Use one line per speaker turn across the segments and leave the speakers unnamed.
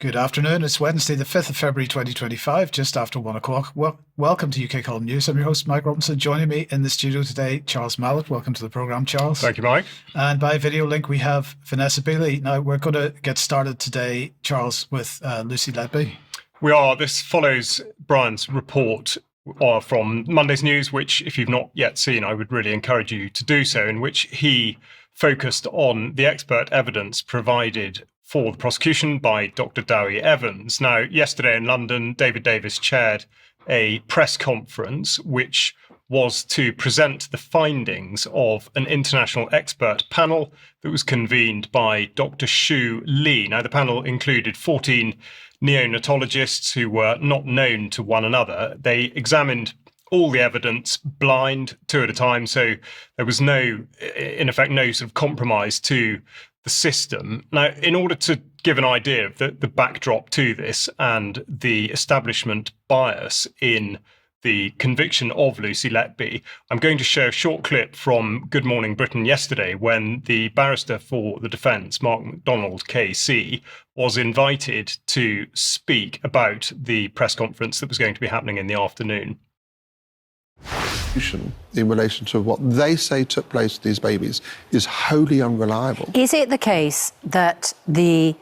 Good afternoon. It's Wednesday, the 5th of February, 2025, just after 1 o'clock. Welcome to UK Column News. I'm your host, Mike Robinson. Joining me in the studio today, Charles Malet. Welcome to the programme, Charles.
Thank you, Mike.
And by video link, we have Vanessa Beeley. Now, we're going to get started today, Charles, with Lucy Letby.
We are. This follows Brian's report from Monday's News, which, if you've not yet seen, I would really encourage you to do so, in which he focused on the expert evidence provided for the prosecution by Dr. Dowie Evans. Now, yesterday in London, David Davis chaired a press conference which was to present the findings of an international expert panel that was convened by Dr. Shu Lee. Now, the panel included 14 neonatologists who were not known to one another. They examined all the evidence blind, two at a time, so there was no sort of compromise to the system. Now, in order to give an idea of the backdrop to this and the establishment bias in the conviction of Lucy Letby, I'm going to show a short clip from Good Morning Britain yesterday when the barrister for the defence, Mark MacDonald KC, was invited to speak about the press conference that was going to be happening in the afternoon.
In relation to what they say took place to these babies is wholly unreliable.
Is it the case that the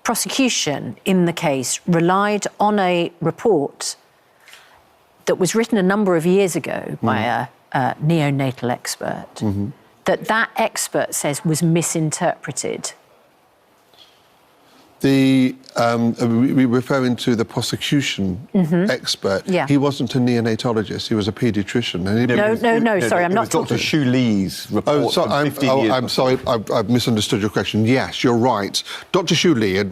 prosecution in the case relied on a report that was written a number of years ago by a neonatal expert, that expert says was misinterpreted?
We're referring to the prosecution expert.
Yeah.
He wasn't a neonatologist, he was a paediatrician.
No, sorry, I'm not talking...
Dr. Shu Lee's report from 15 years
I'm sorry, I've misunderstood your question. Yes, you're right. Dr. Shu Lee had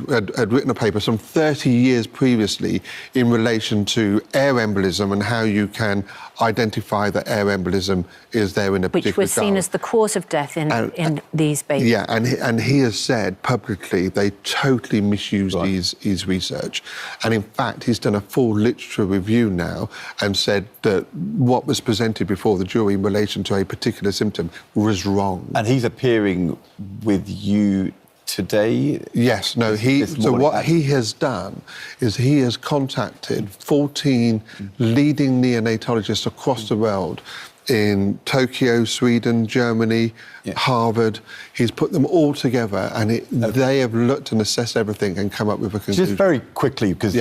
written a paper some 30 years previously in relation to air embolism and how you can identify that air embolism is there in a particular
Which was seen as the cause of death in these babies.
Yeah, and he has said publicly they totally misused his research. And in fact, he's done a full literature review now and said that what was presented before the jury in relation to a particular symptom was wrong.
And he's appearing with you today?
Yes, no, what he has done is he has contacted 14 leading neonatologists across the world in Tokyo, Sweden, Germany, Harvard. He's put them all together and they have looked and assessed everything and come up with a conclusion.
Just very quickly, because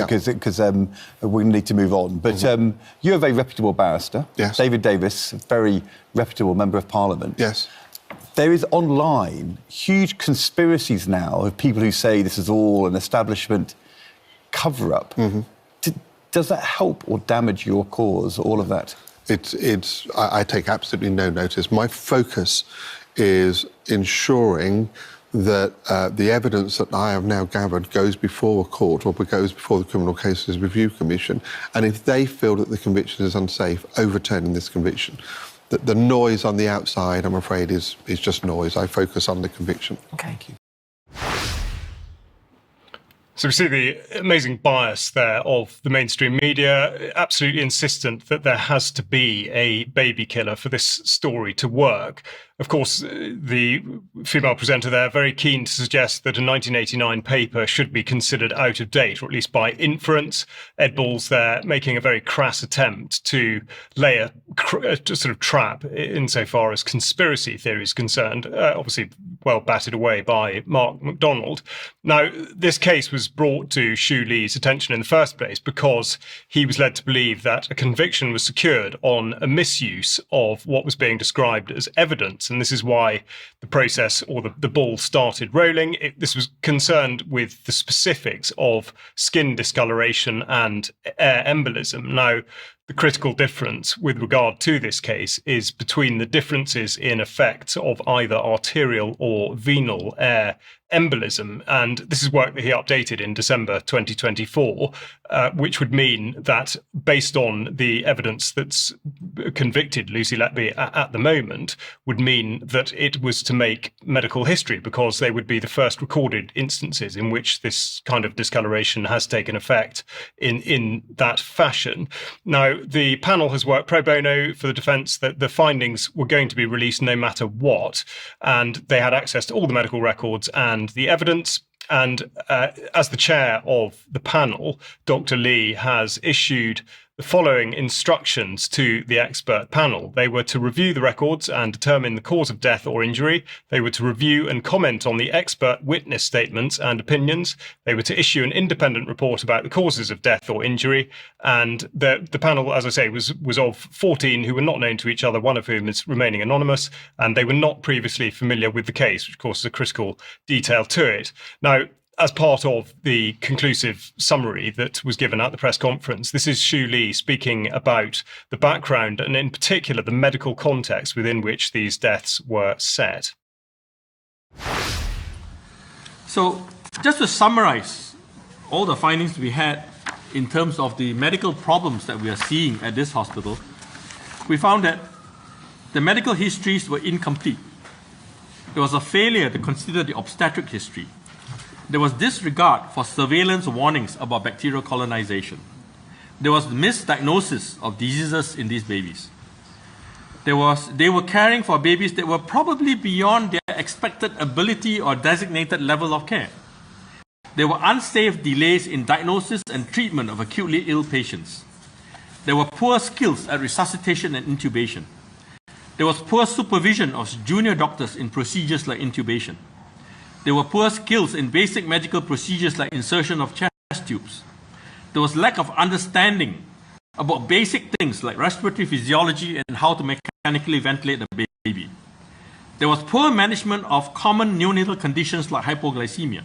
we need to move on, but you're a very reputable barrister.
Yes.
David Davis, a very reputable Member of Parliament.
Yes.
There is online huge conspiracies now of people who say this is all an establishment cover-up. Does that help or damage your cause, all of that? I take absolutely no notice. My focus is ensuring that the evidence that I have now gathered goes before a court or goes before the Criminal Cases Review Commission, and if they feel that the conviction is unsafe, overturning this conviction. The noise on the outside, I'm afraid, is just noise. I focus on the conviction.
Okay. Thank you.
So we see the amazing bias there of the mainstream media, absolutely insistent that there has to be a baby killer for this story to work. Of course, the female presenter there very keen to suggest that a 1989 paper should be considered out of date, or at least by inference. Ed Balls there making a very crass attempt to lay a sort of trap insofar as conspiracy theory is concerned, obviously well batted away by Mark MacDonald. Now, this case was brought to Shu Lee's attention in the first place because he was led to believe that a conviction was secured on a misuse of what was being described as evidence. And this is why the process or the ball started rolling. This was concerned with the specifics of skin discoloration and air embolism. Now, the critical difference with regard to this case is between the differences in effects of either arterial or venal air embolism. And this is work that he updated in December 2024, which would mean that based on the evidence that's convicted Lucy Letby at the moment, would mean that it was to make medical history because they would be the first recorded instances in which this kind of discoloration has taken effect in that fashion. Now, the panel has worked pro bono for the defence that the findings were going to be released no matter what, and they had access to all the medical records and the evidence. And as the chair of the panel, Dr. Lee has issued the following instructions to the expert panel. They were to review the records and determine the cause of death or injury. They were to review and comment on the expert witness statements and opinions. They were to issue an independent report about the causes of death or injury. And the panel, as I say, was of 14 who were not known to each other, one of whom is remaining anonymous, and they were not previously familiar with the case, which of course is a critical detail to it. Now, as part of the conclusive summary that was given at the press conference, this is Xu Li speaking about the background and in particular the medical context within which these deaths were set.
So just to summarize all the findings we had in terms of the medical problems that we are seeing at this hospital, we found that the medical histories were incomplete. There was a failure to consider the obstetric history. There was disregard for surveillance warnings about bacterial colonization. There was misdiagnosis of diseases in these babies. They were caring for babies that were probably beyond their expected ability or designated level of care. There were unsafe delays in diagnosis and treatment of acutely ill patients. There were poor skills at resuscitation and intubation. There was poor supervision of junior doctors in procedures like intubation. There were poor skills in basic medical procedures like insertion of chest tubes. There was lack of understanding about basic things like respiratory physiology and how to mechanically ventilate the baby. There was poor management of common neonatal conditions like hypoglycemia.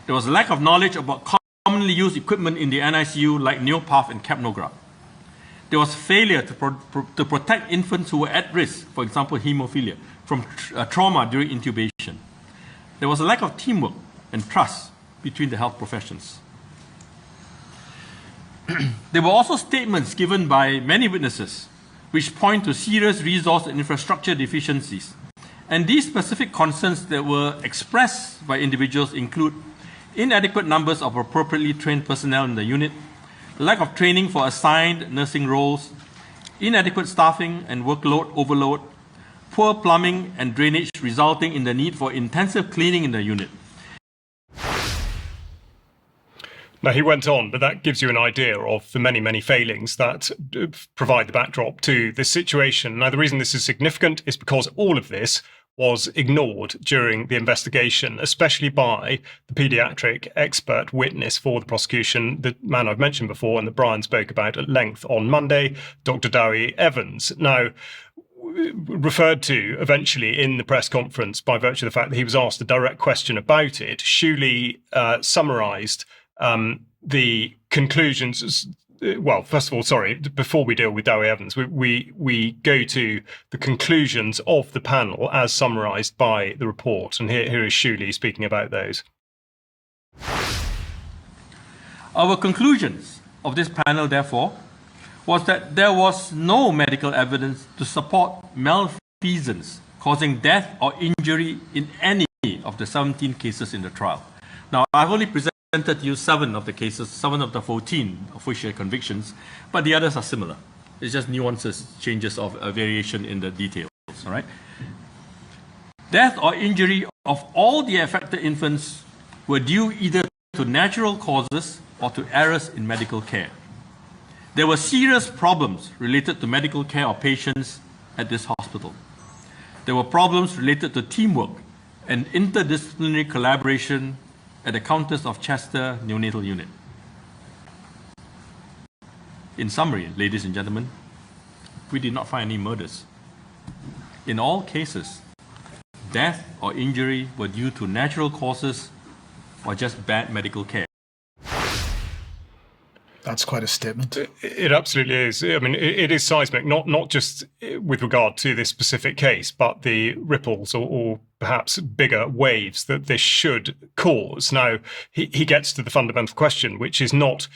There was lack of knowledge about commonly used equipment in the NICU like Neopath and capnograph. There was failure to protect infants who were at risk, for example, hemophilia, from trauma during intubation. There was a lack of teamwork and trust between the health professions. There were also statements given by many witnesses which point to serious resource and infrastructure deficiencies. And these specific concerns that were expressed by individuals include inadequate numbers of appropriately trained personnel in the unit, lack of training for assigned nursing roles, inadequate staffing and workload overload, poor plumbing and drainage resulting in the need for intensive cleaning in the unit.
Now, he went on, but that gives you an idea of the many, many failings that provide the backdrop to this situation. Now, the reason this is significant is because all of this was ignored during the investigation, especially by the paediatric expert witness for the prosecution, the man I've mentioned before and that Brian spoke about at length on Monday, Dr. Dowie Evans. Now, referred to eventually in the press conference by virtue of the fact that he was asked a direct question about it, Xu Li summarised the conclusions. Well, first of all, sorry, before we deal with Dowie Evans, we go to the conclusions of the panel as summarised by the report. And here is Xu Li speaking about those.
Our conclusions of this panel, therefore, was that there was no medical evidence to support malfeasance causing death or injury in any of the 17 cases in the trial. Now, I've only presented you 7 of the cases, 7 of the 14 official convictions, but the others are similar. It's just nuances, changes of a variation in the details, all right? Death or injury of all the affected infants were due either to natural causes or to errors in medical care. There were serious problems related to medical care of patients at this hospital. There were problems related to teamwork and interdisciplinary collaboration at the Countess of Chester Neonatal Unit. In summary, ladies and gentlemen, we did not find any murders. In all cases, death or injury were due to natural causes or just bad medical care.
That's quite a statement.
It absolutely is. I mean, it is seismic, not just with regard to this specific case, but the ripples or perhaps bigger waves that this should cause. Now, he gets to the fundamental question, which is not,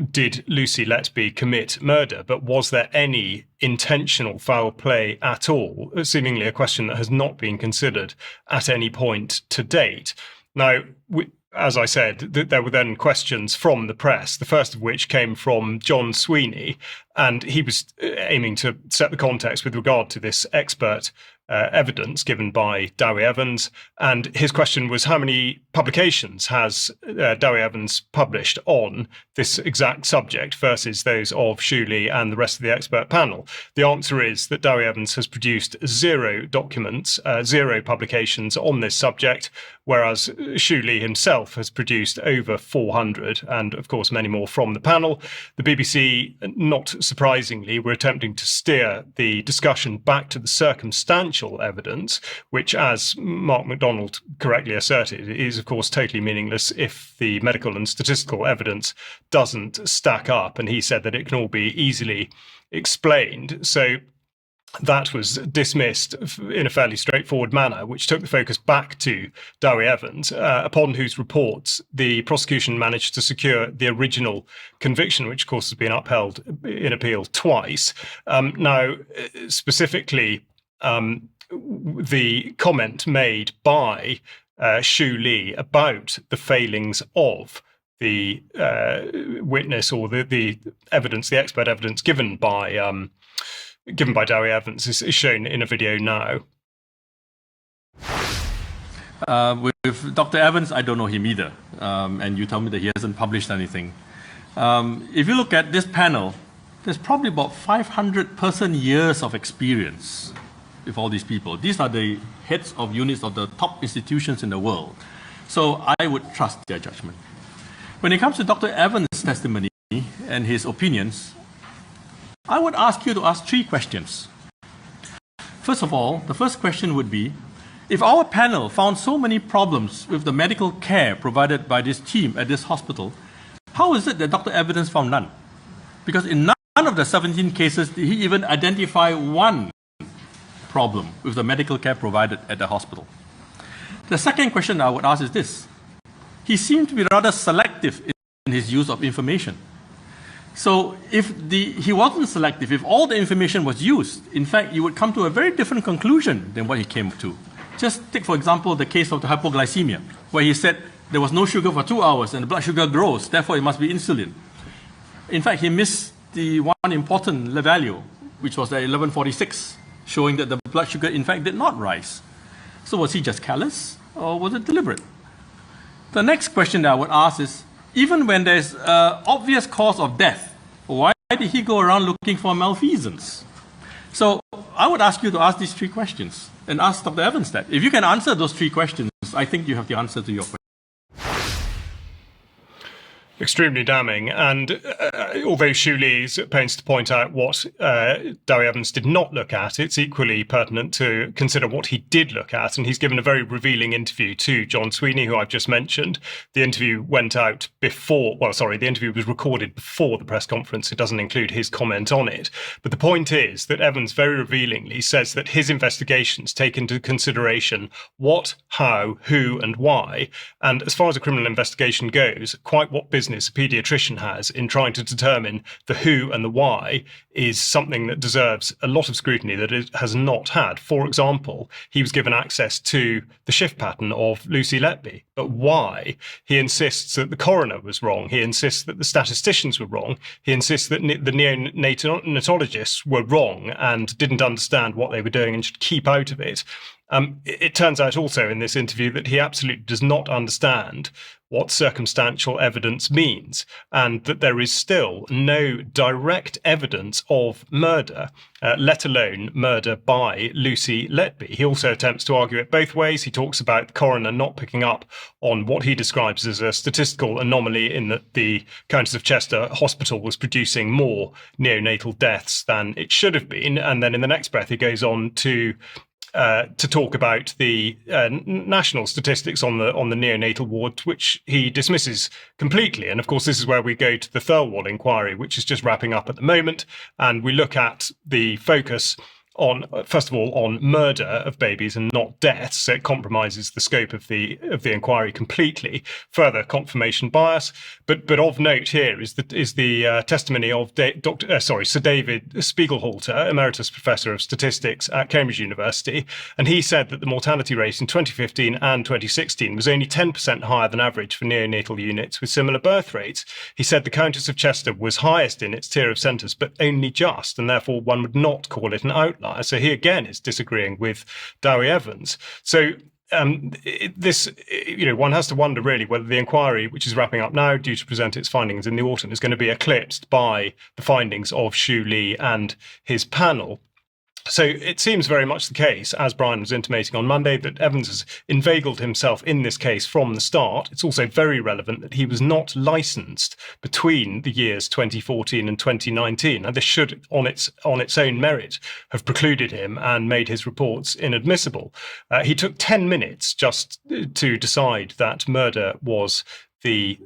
did Lucy Letby commit murder, but was there any intentional foul play at all? Seemingly a question that has not been considered at any point to date. Now, as I said, there were then questions from the press, the first of which came from John Sweeney, And he was aiming to set the context with regard to this expert evidence given by Dowie Evans. And his question was, how many publications has Dowie Evans published on this exact subject versus those of Shu Li and the rest of the expert panel? The answer is that Dowie Evans has produced 0 documents, 0 publications on this subject, whereas Shu Li himself has produced over 400, and of course many more from the panel. The BBC, not surprisingly, were attempting to steer the discussion back to the circumstantial evidence, which, as Mark MacDonald correctly asserted, is of course totally meaningless if the medical and statistical evidence doesn't stack up. And he said that it can all be easily explained. So that was dismissed in a fairly straightforward manner, which took the focus back to Dowie Evans, upon whose reports the prosecution managed to secure the original conviction, which of course has been upheld in appeal twice. Now, specifically, the comment made by Shu Li about the failings of the witness, or the evidence, the expert evidence given by Dowie Evans, is shown in a video now.
With Dr. Evans, I don't know him either, and you tell me that he hasn't published anything. If you look at this panel, there's probably about 500 person-years of experience with all these people. These are the heads of units of the top institutions in the world. So I would trust their judgment. When it comes to Dr. Evans' testimony and his opinions, I would ask you to ask 3 questions. First of all, the first question would be, if our panel found so many problems with the medical care provided by this team at this hospital, how is it that Dr. Evans found none? Because in none of the 17 cases did he even identify one problem with the medical care provided at the hospital. The second question I would ask is this. He seemed to be rather selective in his use of information. So if he wasn't selective, if all the information was used, in fact, you would come to a very different conclusion than what he came to. Just take, for example, the case of the hypoglycemia, where he said there was no sugar for 2 hours and the blood sugar grows, therefore it must be insulin. In fact, he missed the one important value, which was at 1146, showing that the blood sugar, in fact, did not rise. So was he just careless, or was it deliberate? The next question that I would ask is, even when there's an obvious cause of death, why did he go around looking for malfeasance? So I would ask you to ask these 3 questions and ask Dr. Evans that. If you can answer those 3 questions, I think you have the answer to your question.
Extremely damning. And although Shu Li is at pains to point out what Dowie Evans did not look at, it's equally pertinent to consider what he did look at. And he's given a very revealing interview to John Sweeney, who I've just mentioned. The interview went out before, the interview was recorded before the press conference. It doesn't include his comment on it. But the point is that Evans very revealingly says that his investigations take into consideration what, how, who, and why. And as far as a criminal investigation goes, quite what business a paediatrician has in trying to determine the who and the why is something that deserves a lot of scrutiny that it has not had. For example, he was given access to the shift pattern of Lucy Letby. But why? He insists that the coroner was wrong. He insists that the statisticians were wrong. He insists that the neonatologists were wrong and didn't understand what they were doing and should keep out of it. It turns out also in this interview that he absolutely does not understand what circumstantial evidence means, and that there is still no direct evidence of murder, let alone murder by Lucy Letby. He also attempts to argue it both ways. He talks about the coroner not picking up on what he describes as a statistical anomaly in that the Countess of Chester Hospital was producing more neonatal deaths than it should have been. And then in the next breath, he goes on to talk about the national statistics on the neonatal ward, which he dismisses completely. And of course, this is where we go to the Thirlwall inquiry, which is just wrapping up at the moment. And we look at the focus first of all, on murder of babies and not deaths. So it compromises the scope of the inquiry completely. Further confirmation bias. But of note here is the testimony of Sir David Spiegelhalter, Emeritus Professor of Statistics at Cambridge University, and he said that the mortality rate in 2015 and 2016 was only 10% higher than average for neonatal units with similar birth rates. He said the Countess of Chester was highest in its tier of centres, but only just, and therefore one would not call it an outlier. So he again is disagreeing with Dowie Evans. So one has to wonder really whether the inquiry, which is wrapping up now, due to present its findings in the autumn, is going to be eclipsed by the findings of Xu Li and his panel. So it seems very much the case, as Brian was intimating on Monday, that Evans has inveigled himself in this case from the start. It's also very relevant that he was not licensed between the years 2014 and 2019. And this should, on its own merit, have precluded him and made his reports inadmissible. He took 10 minutes just to decide that murder was the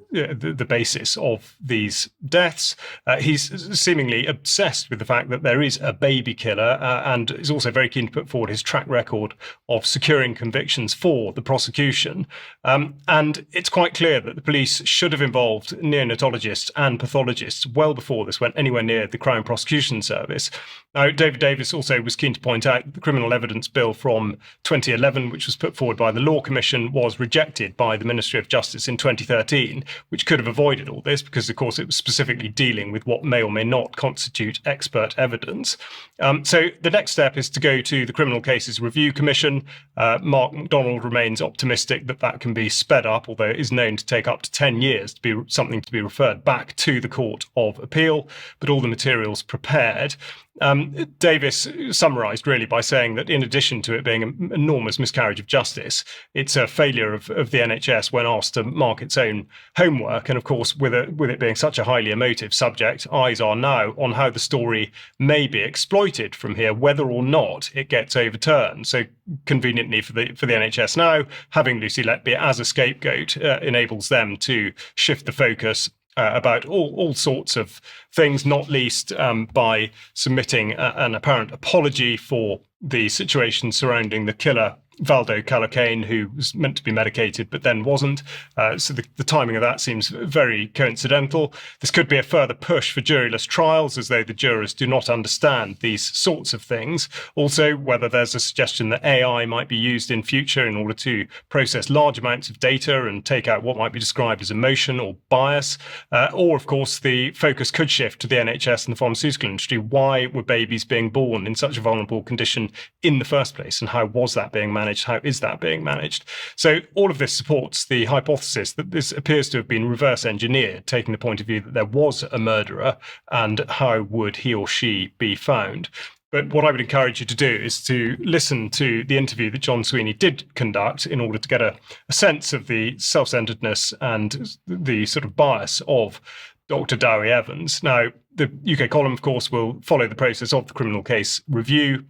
basis of these deaths. He's seemingly obsessed with the fact that there is a baby killer and is also very keen to put forward his track record of securing convictions for the prosecution. And it's quite clear that the police should have involved neonatologists and pathologists well before this went anywhere near the Crown Prosecution Service. Now, David Davis also was keen to point out that the Criminal Evidence Bill from 2011, which was put forward by the Law Commission, was rejected by the Ministry of Justice in 2013, which could have avoided all this because, of course, it was specifically dealing with what may or may not constitute expert evidence. So the next step is to go to the Criminal Cases Review Commission. Mark MacDonald remains optimistic that that can be sped up, although it is known to take up to 10 years to be something to be referred back to the Court of Appeal, but all the materials prepared. Davis summarised really by saying that in addition to it being an enormous miscarriage of justice, it's a failure of the NHS when asked to mark its own homework. And of course, with it being such a highly emotive subject, eyes are now on how the story may be exploited from here, whether or not it gets overturned. So conveniently for the NHS now, having Lucy Letby as a scapegoat enables them to shift the focus about all sorts of things, not least by submitting an apparent apology for the situation surrounding the killer Valdo Calocane, who was meant to be medicated but then wasn't. So the timing of that seems very coincidental. This could be a further push for juryless trials, as though the jurors do not understand these sorts of things. Also, whether there's a suggestion that AI might be used in future in order to process large amounts of data and take out what might be described as emotion or bias. Or, of course, the focus could shift to the NHS and the pharmaceutical industry. Why were babies being born in such a vulnerable condition in the first place? And how was that being managed? How is that being managed? So all of this supports the hypothesis that this appears to have been reverse engineered, taking the point of view that there was a murderer and how would he or she be found. But what I would encourage you to do is to listen to the interview that John Sweeney did conduct in order to get a sense of the self-centeredness and the sort of bias of Dr. Dowie Evans. Now, the UK column, of course, will follow the process of the criminal case review.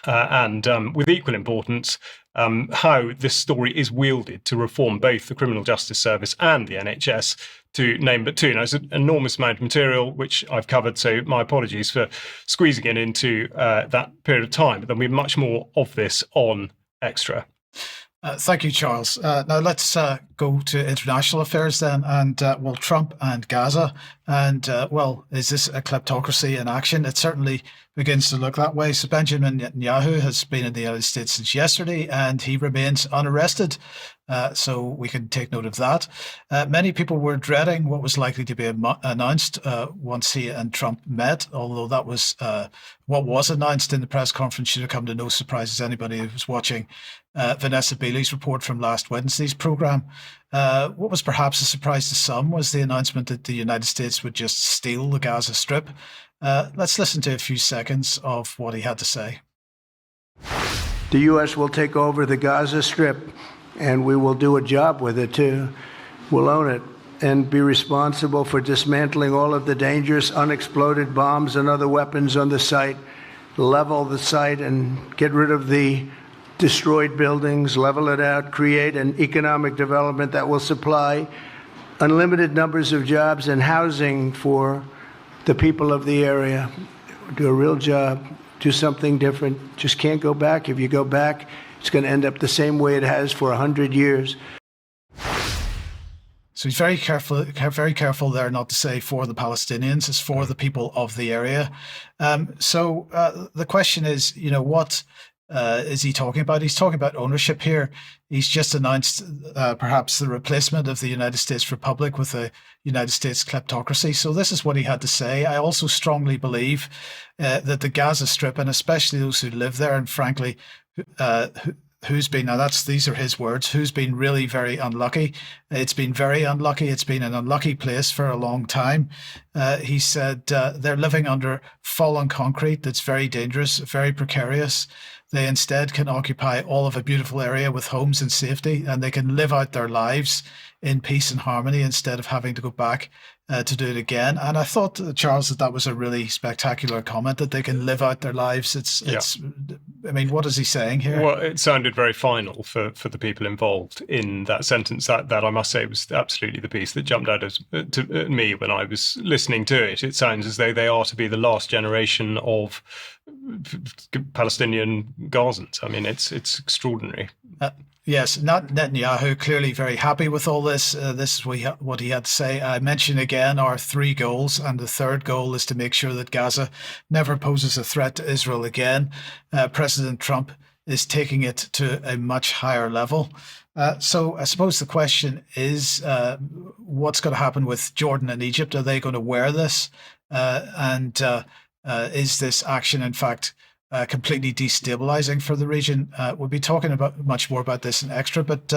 And with equal importance, how this story is wielded to reform both the Criminal Justice Service and the NHS, to name but two. Now, it's an enormous amount of material, which I've covered, so my apologies for squeezing it into that period of time. But there'll be much more of this on Extra.
Thank you, Charles. Now let's go to international affairs then, and Trump and Gaza, and is this a kleptocracy in action? It certainly begins to look that way. So Benjamin Netanyahu has been in the United States since yesterday, and he remains unarrested. So we can take note of that. Many people were dreading what was likely to be announced once he and Trump met, although that was what was announced in the press conference should have come to no surprise as anybody who was watching Vanessa Beeley's report from last Wednesday's programme. What was perhaps a surprise to some was the announcement that the United States would just steal the Gaza Strip. Let's listen to a few seconds of what he had to say.
The U.S. will take over the Gaza Strip, and we will do a job with it, too. We'll own it and be responsible for dismantling all of the dangerous unexploded bombs and other weapons on the site, level the site and get rid of the destroyed buildings, level it out, create an economic development that will supply unlimited numbers of jobs and housing for the people of the area. Do a real job do something different. Just can't go back. If you go back, it's going to end up the same way it has for 100 years.
So he's very careful there not to say for the Palestinians, it's for the people of the area. So the question is, what is he talking about? He's talking about ownership here. He's just announced perhaps the replacement of the United States Republic with a United States kleptocracy. So this is what he had to say. I also strongly believe that the Gaza Strip, and especially those who live there, and frankly, who's been, now these are his words, who's been really very unlucky. It's been very unlucky. It's been an unlucky place for a long time. He said they're living under fallen concrete that's very dangerous, very precarious. They instead can occupy all of a beautiful area with homes and safety, and they can live out their lives in peace and harmony instead of having to go back to do it again. And I thought, Charles, that was a really spectacular comment, that they can live out their lives. I mean, what is he saying here?
Well, it sounded very final for the people involved in that sentence. That I must say was absolutely the piece that jumped out at me when I was listening to it. It sounds as though they are to be the last generation of Palestinian Gazans. I mean, it's extraordinary.
Yes, not Netanyahu, clearly very happy with all this. This is what he had to say. I mention again our 3 goals, and the third goal is to make sure that Gaza never poses a threat to Israel again. President Trump is taking it to a much higher level. So I suppose the question is, what's going to happen with Jordan and Egypt? Are they going to wear this? And is this action, in fact, completely destabilizing for the region? We'll be talking about much more about this in Extra, but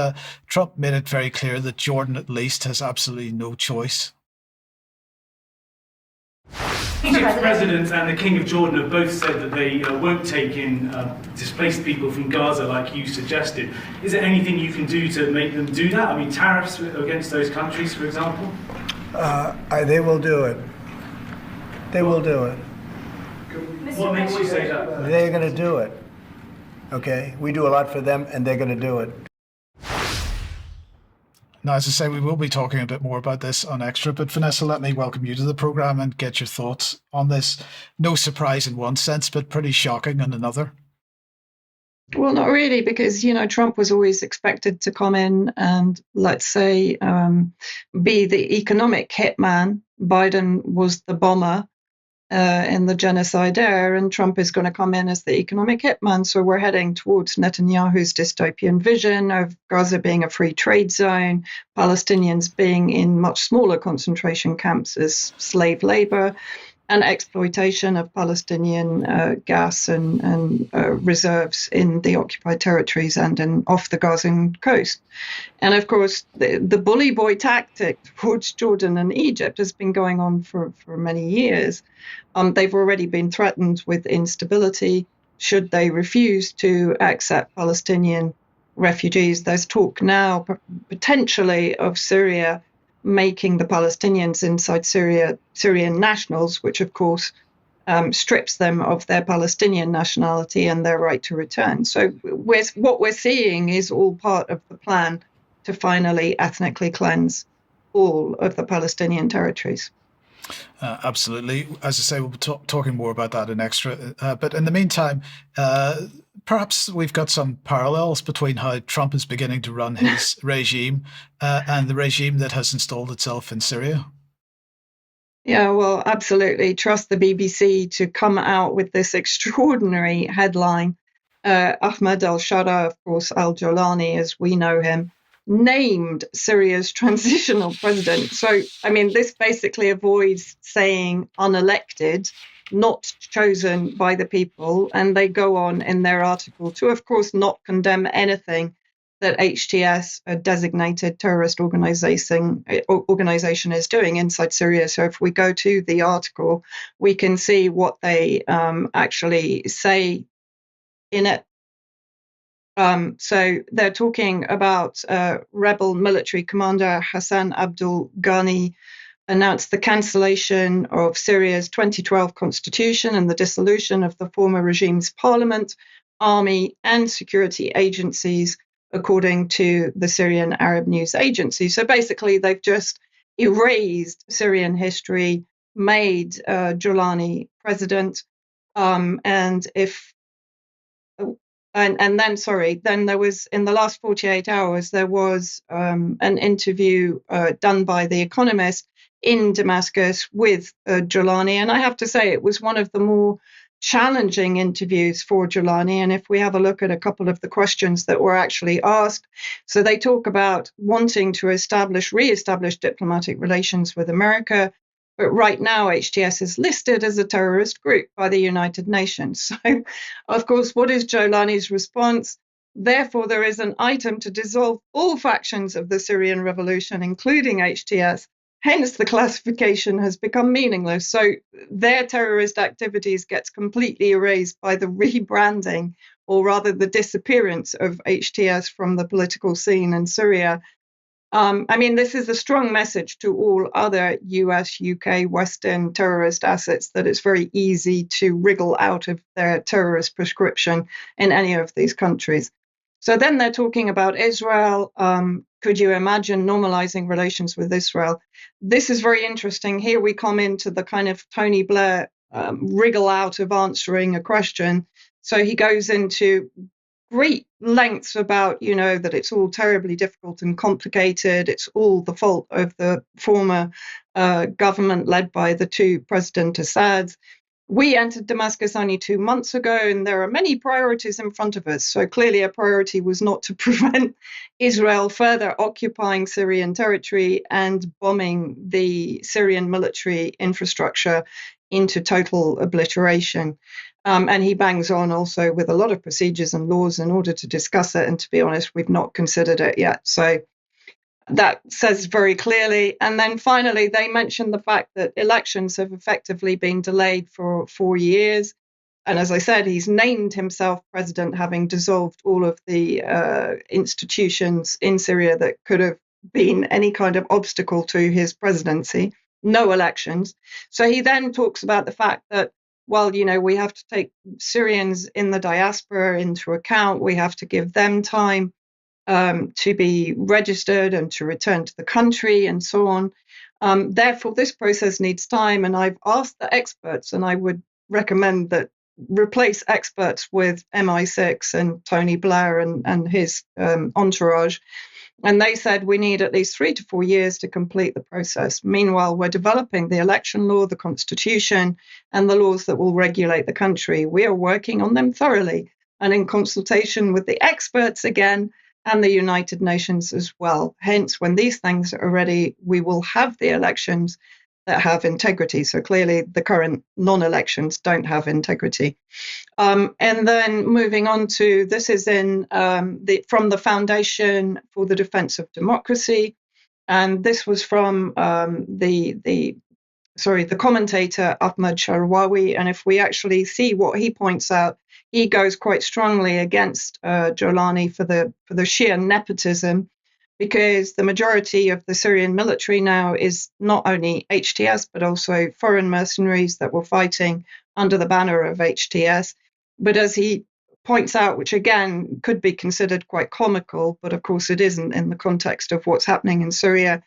Trump made it very clear that Jordan at least has absolutely no choice.
Egypt's president and the King of Jordan have both said that they won't take in displaced people from Gaza like you suggested. Is there anything you can do to make them do that? I mean, tariffs against those countries, for example?
They will do it. They will do it.
What makes you say that?
They're going to do it. Okay? We do a lot for them, and they're going to do it.
Now, as I say, we will be talking a bit more about this on Extra, but Vanessa, let me welcome you to the programme and get your thoughts on this. No surprise in one sense, but pretty shocking in another.
Well, not really, because, Trump was always expected to come in and, let's say, be the economic hitman. Biden was the bomber in the genocide era, and Trump is going to come in as the economic hitman. So we're heading towards Netanyahu's dystopian vision of Gaza being a free trade zone, Palestinians being in much smaller concentration camps as slave labor, and exploitation of Palestinian gas and reserves in the occupied territories and off the Gazan coast. And of course, the bully boy tactic towards Jordan and Egypt has been going on for many years. They've already been threatened with instability should they refuse to accept Palestinian refugees. There's talk now potentially of Syria making the Palestinians inside Syria Syrian nationals, which of course strips them of their Palestinian nationality and their right to return. So what we're seeing is all part of the plan to finally ethnically cleanse all of the Palestinian territories.
Absolutely. As I say, we'll be talking more about that in Extra. But in the meantime, perhaps we've got some parallels between how Trump is beginning to run his regime and the regime that has installed itself in Syria.
Yeah, well, absolutely. Trust the BBC to come out with this extraordinary headline. Ahmed al-Shara, of course, Al-Jawlani, as we know him, named Syria's transitional president. So, I mean, this basically avoids saying unelected, not chosen by the people. And they go on in their article to, of course, not condemn anything that HTS, a designated terrorist organization, is doing inside Syria. So if we go to the article, we can see what they actually say in it. So they're talking about rebel military commander Hassan Abdul Ghani announced the cancellation of Syria's 2012 constitution and the dissolution of the former regime's parliament, army, and security agencies, according to the Syrian Arab News Agency. So basically, they've just erased Syrian history, made Jawlani president. And if and then, sorry, then there was, in the last 48 hours, there was an interview done by The Economist in Damascus with Jawlani. And I have to say, it was one of the more challenging interviews for Jawlani. And if we have a look at a couple of the questions that were actually asked, so they talk about wanting to re-establish diplomatic relations with America. But right now, HTS is listed as a terrorist group by the United Nations. So, of course, what is Jawlani's response? Therefore, there is an item to dissolve all factions of the Syrian revolution, including HTS. Hence, the classification has become meaningless. So their terrorist activities gets completely erased by the rebranding, or rather the disappearance of HTS from the political scene in Syria. I mean, this is a strong message to all other US, UK, Western terrorist assets that it's very easy to wriggle out of their terrorist prescription in any of these countries. So then they're talking about Israel. Could you imagine normalizing relations with Israel? This is very interesting. Here we come into the kind of Tony Blair wriggle out of answering a question. So he goes into great lengths about, that it's all terribly difficult and complicated. It's all the fault of the former government led by the two President Assads. We entered Damascus only 2 months ago, and there are many priorities in front of us. So clearly a priority was not to prevent Israel further occupying Syrian territory and bombing the Syrian military infrastructure into total obliteration. And he bangs on also with a lot of procedures and laws in order to discuss it. And to be honest, we've not considered it yet. So that says very clearly. And then finally, they mentioned the fact that elections have effectively been delayed for 4 years. And as I said, he's named himself president, having dissolved all of the institutions in Syria that could have been any kind of obstacle to his presidency. No elections. So he then talks about the fact that, well, we have to take Syrians in the diaspora into account. We have to give them time to be registered and to return to the country and so on. Therefore, this process needs time. And I've asked the experts, and I would recommend that replace experts with MI6 and Tony Blair and his entourage. And they said we need at least 3 to 4 years to complete the process. Meanwhile, we're developing the election law, the constitution, and the laws that will regulate the country. We are working on them thoroughly and in consultation with the experts again and the United Nations as well. Hence, when these things are ready, we will have the elections that have integrity. So clearly the current non-elections don't have integrity. And then moving on to, this is from the Foundation for the Defense of Democracy. And this was from the commentator Ahmad Sharwawi. And if we actually see what he points out, he goes quite strongly against Jawlani for the sheer nepotism, because the majority of the Syrian military now is not only HTS, but also foreign mercenaries that were fighting under the banner of HTS. But as he points out, which again could be considered quite comical, but of course it isn't in the context of what's happening in Syria,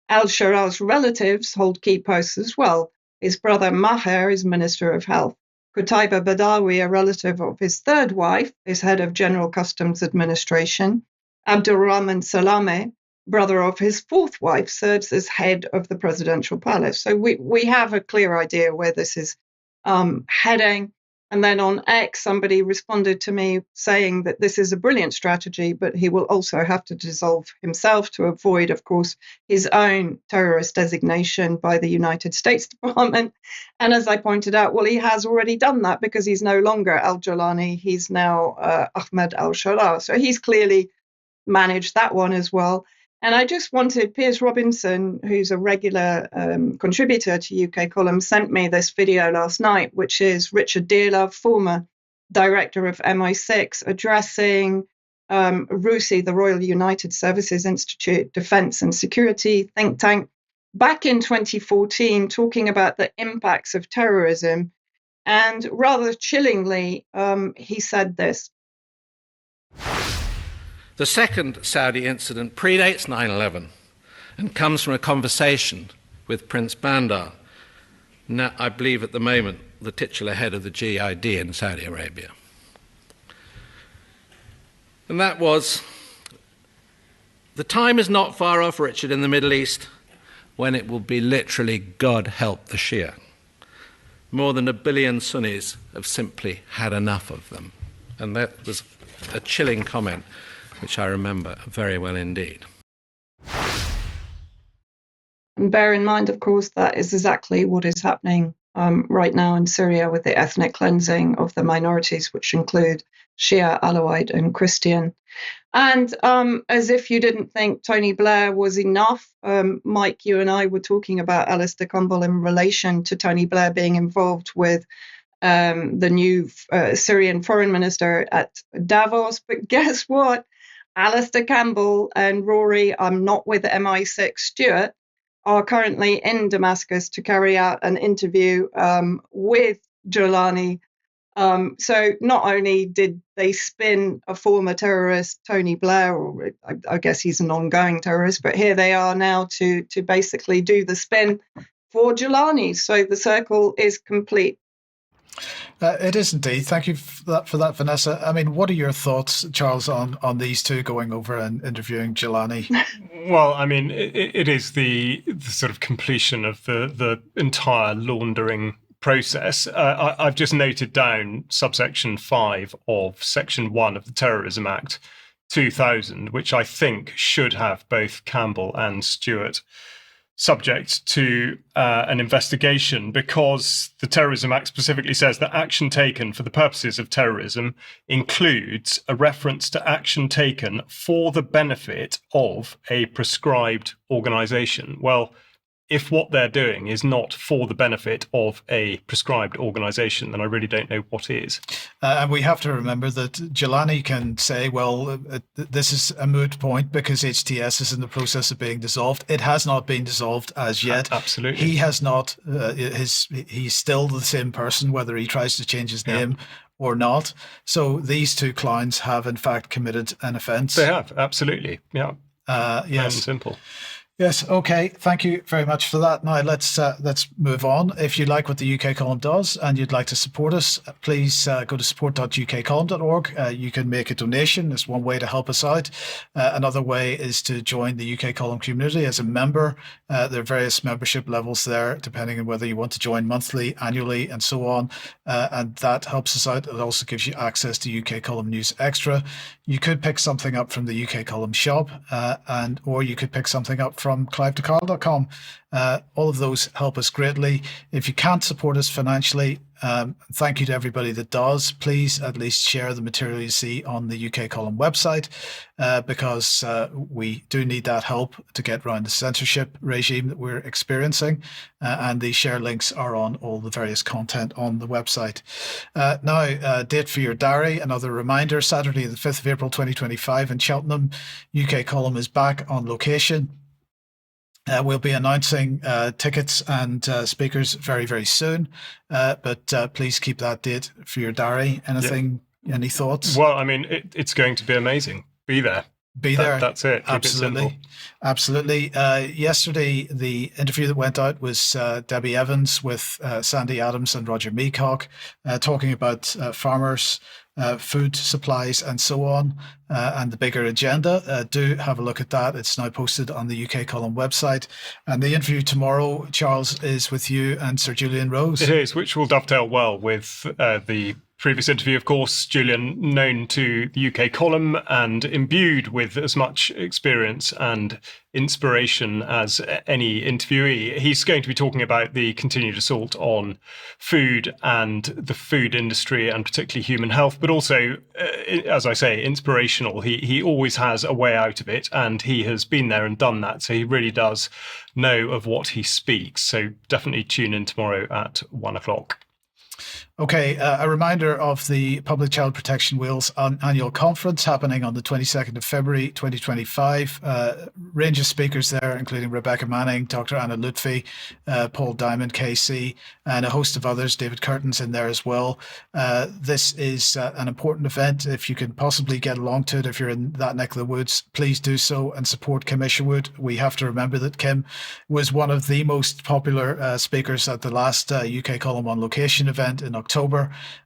al-Sharar's relatives hold key posts as well. His brother Maher is Minister of Health. Qutaiba Badawi, a relative of his third wife, is head of General Customs Administration. Abdulrahman Salame, brother of his fourth wife, serves as head of the presidential palace. So we have a clear idea where this is heading. And then on X, somebody responded to me saying that this is a brilliant strategy, but he will also have to dissolve himself to avoid, of course, his own terrorist designation by the United States Department. And as I pointed out, well, he has already done that because he's no longer Al-Jawlani. He's now Ahmed al-Sharar. So he's clearly managed that one as well. And I just wanted, Piers Robinson, who's a regular contributor to UK Column, sent me this video last night, which is Richard Dearlove, former director of MI6, addressing RUSI, the Royal United Services Institute Defence and Security think tank, back in 2014, talking about the impacts of terrorism. And rather chillingly, he said this.
The second Saudi incident predates 9/11 and comes from a conversation with Prince Bandar, I believe at the moment the titular head of the GID in Saudi Arabia. And that was, the time is not far off, Richard, in the Middle East, when it will be literally God help the Shia. More than 1 billion Sunnis have simply had enough of them. And that was a chilling comment, which I remember very well indeed.
And bear in mind, of course, that is exactly what is happening right now in Syria with the ethnic cleansing of the minorities, which include Shia, Alawite, and Christian. And as if you didn't think Tony Blair was enough, Mike, you and I were talking about Alistair Campbell in relation to Tony Blair being involved with the new Syrian foreign minister at Davos. But guess what? Alistair Campbell and Rory, I'm not with MI6 Stuart, are currently in Damascus to carry out an interview with Jawlani. So not only did they spin a former terrorist, Tony Blair, or I guess he's an ongoing terrorist, but here they are now to basically do the spin for Jawlani. So the circle is complete.
It is indeed. Thank you for that, Vanessa. I mean, what are your thoughts, Charles, on these two going over and interviewing Jawlani?
Well, I mean, it is the sort of completion of the entire laundering process. I've just noted down subsection 5 of section 1 of the Terrorism Act 2000, which I think should have both Campbell and Stewart subject to an investigation, because the Terrorism Act specifically says that action taken for the purposes of terrorism includes a reference to action taken for the benefit of a prescribed organisation. Well, if what they're doing is not for the benefit of a prescribed organisation, then I really don't know what is.
And we have to remember that Jawlani can say, well, this is a moot point because HTS is in the process of being dissolved. It has not been dissolved as yet.
Absolutely.
He has not, he's still the same person, whether he tries to change his name or not. So these two clowns have in fact committed an offence.
They have, absolutely. Yeah.
Yes.
Simple.
Yes. Okay. Thank you very much for that. Now let's move on. If you like what the UK Column does and you'd like to support us, please go to support.ukcolumn.org. You can make a donation. It's one way to help us out. Another way is to join the UK Column community as a member. There are various membership levels there, depending on whether you want to join monthly, annually, and so on. And that helps us out. It also gives you access to UK Column News Extra. You could pick something up from the UK Column shop, or you could pick something up from Kleptocracy.com. All of those help us greatly. If you can't support us financially, thank you to everybody that does. Please at least share the material you see on the UK Column website, because we do need that help to get around the censorship regime that we're experiencing. And the share links are on all the various content on the website. Now, date for your diary, another reminder, Saturday the 5th of April 2025 in Cheltenham. UK Column is back on location. We'll be announcing tickets and speakers very, very soon. But please keep that date for your diary. Anything, any thoughts?
Well, I mean, it's going to be amazing. Be there.
Be there.
That's it. Keep
Absolutely.
it simple.
Absolutely. Yesterday, the interview that went out was Debbie Evans with Sandy Adams and Roger Meacock, talking about farmers, food supplies and so on, and the bigger agenda. Do have a look at that. It's now posted on the UK Column website. And the interview tomorrow, Charles, is with you and Sir Julian Rose.
It is, which will dovetail well with the previous interview. Of course, Julian, known to the UK Column and imbued with as much experience and inspiration as any interviewee. He's going to be talking about the continued assault on food and the food industry, and particularly human health, but also, as I say, inspirational. He always has a way out of it, and he has been there and done that. So he really does know of what he speaks. So definitely tune in tomorrow at 1:00.
Okay, a reminder of the Public Child Protection Wales annual conference happening on the 22nd of February 2025. Range of speakers there, including Rebecca Manning, Dr. Anna Letby, Paul Diamond, KC, and a host of others. David Curtin's in there as well. This is an important event. If you can possibly get along to it, if you're in that neck of the woods, please do so and support Kim Isherwood. We have to remember that Kim was one of the most popular speakers at the last UK Column on Location event in October.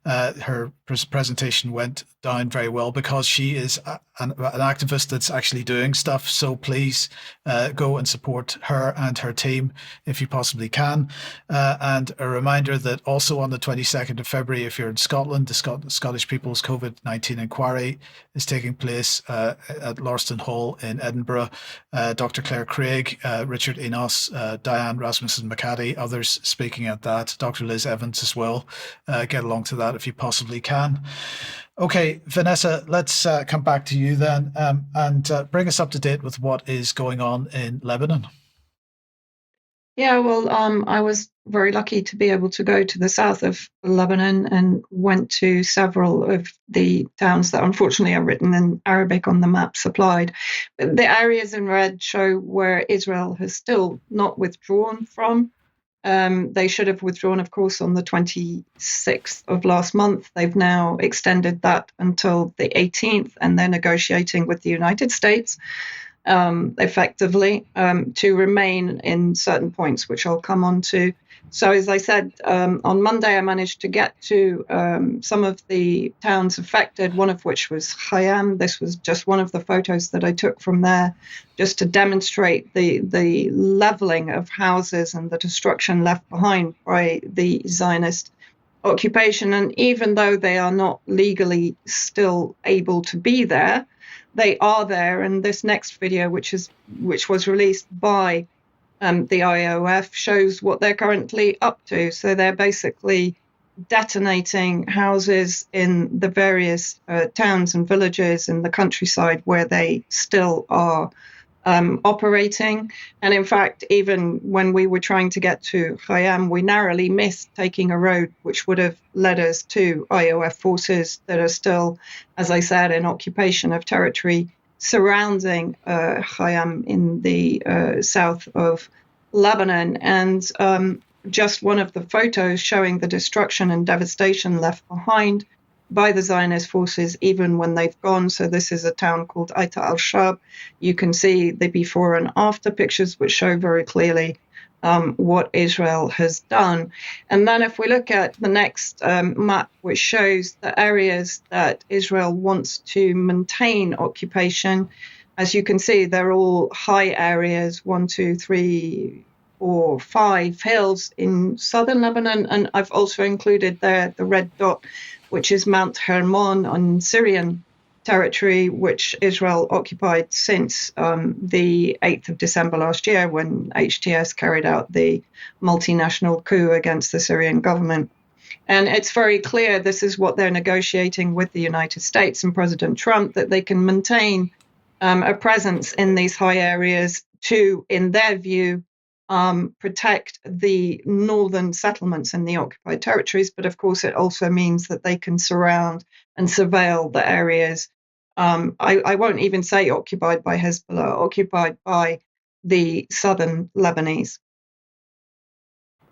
Her presentation went down very well because she is an activist that's actually doing stuff. So please go and support her and her team if you possibly can. And a reminder that also on the 22nd of February, if you're in Scotland, the Scottish People's COVID-19 Inquiry is taking place at Lauriston Hall in Edinburgh. Dr. Claire Craig, Richard Enos, Diane Rasmussen-McCaddy, others speaking at that. Dr. Liz Evans as well. Get along to that if you possibly can. Okay, Vanessa, let's come back to you then and bring us up to date with what is going on in Lebanon.
Yeah, well, I was very lucky to be able to go to the south of Lebanon and went to several of the towns that unfortunately are written in Arabic on the map supplied. The areas in red show where Israel has still not withdrawn from. They should have withdrawn, of course, on the 26th of last month. They've now extended that until the 18th, and they're negotiating with the United States effectively to remain in certain points, which I'll come on to. So as I said, on Monday, I managed to get to some of the towns affected, one of which was Khayyam. This was just one of the photos that I took from there, just to demonstrate the leveling of houses and the destruction left behind by the Zionist occupation. And even though they are not legally still able to be there, they are there. And this next video, which was released by the IOF, shows what they're currently up to. So they're basically detonating houses in the various towns and villages in the countryside where they still are operating. And in fact, even when we were trying to get to Khayyam, we narrowly missed taking a road which would have led us to IOF forces that are still, as I said, in occupation of territory surrounding Khayyam in the south of Lebanon. And just one of the photos showing the destruction and devastation left behind by the Zionist forces, even when they've gone. So this is a town called Aita al-Shab. You can see the before and after pictures, which show very clearly what Israel has done. And then if we look at the next map, which shows the areas that Israel wants to maintain occupation, as you can see, they're all high areas, 1, 2, 3, 4, 5 hills in southern Lebanon. And I've also included there the red dot, which is Mount Hermon on Syrian territory, which Israel occupied since the 8th of December last year, when HTS carried out the multinational coup against the Syrian government. And it's very clear this is what they're negotiating with the United States and President Trump, that they can maintain a presence in these high areas to, in their view, protect the northern settlements in the occupied territories. But of course, it also means that they can surround and surveil the areas. I won't even say occupied by Hezbollah, occupied by the southern Lebanese.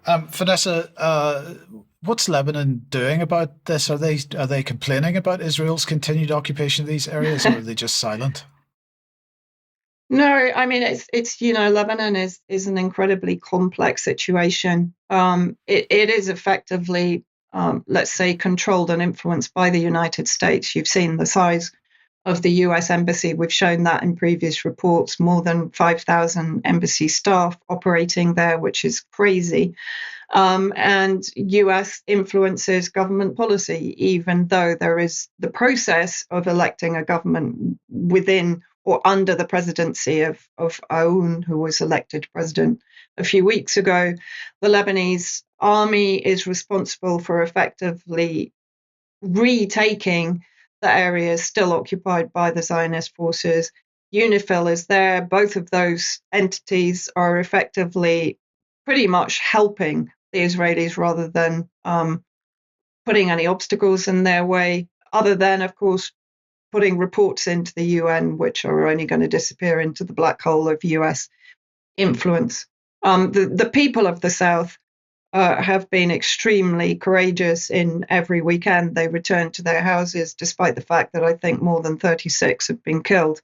Vanessa, what's Lebanon doing about this? Are they complaining about Israel's continued occupation of these areas, or are they just silent?
No, I mean, it's Lebanon is an incredibly complex situation. It is effectively, let's say, controlled and influenced by the United States. You've seen the size of the US embassy. We've shown that in previous reports, more than 5,000 embassy staff operating there, which is crazy. And US influences government policy, even though there is the process of electing a government within or under the presidency of Aoun, who was elected president a few weeks ago. The Lebanese army is responsible for effectively retaking the areas still occupied by the Zionist forces. UNIFIL is there. Both of those entities are effectively pretty much helping the Israelis rather than putting any obstacles in their way, other than, of course, putting reports into the UN, which are only going to disappear into the black hole of US influence. The people of the South have been extremely courageous. In every weekend, they return to their houses, despite the fact that I think more than 36 have been killed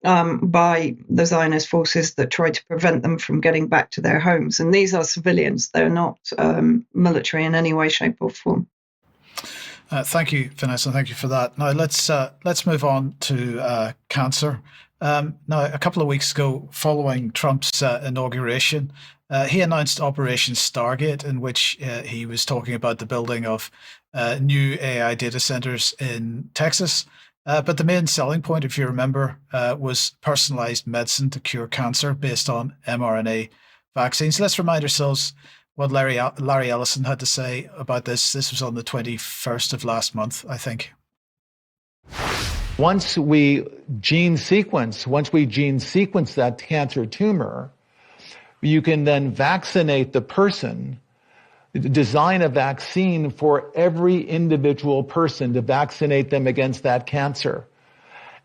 by the Zionist forces that try to prevent them from getting back to their homes. And these are civilians. They're not military in any way, shape or form.
Thank you, Vanessa. Thank you for that. Now let's move on to cancer. Now, a couple of weeks ago, following Trump's inauguration, he announced Operation Stargate, in which he was talking about the building of new AI data centers in Texas. But the main selling point, if you remember, was personalized medicine to cure cancer based on mRNA vaccines. Let's remind ourselves what Larry Ellison had to say about this. This was on the 21st of last month, I think.
Once we gene sequence that cancer tumor, you can then vaccinate the person, design a vaccine for every individual person to vaccinate them against that cancer.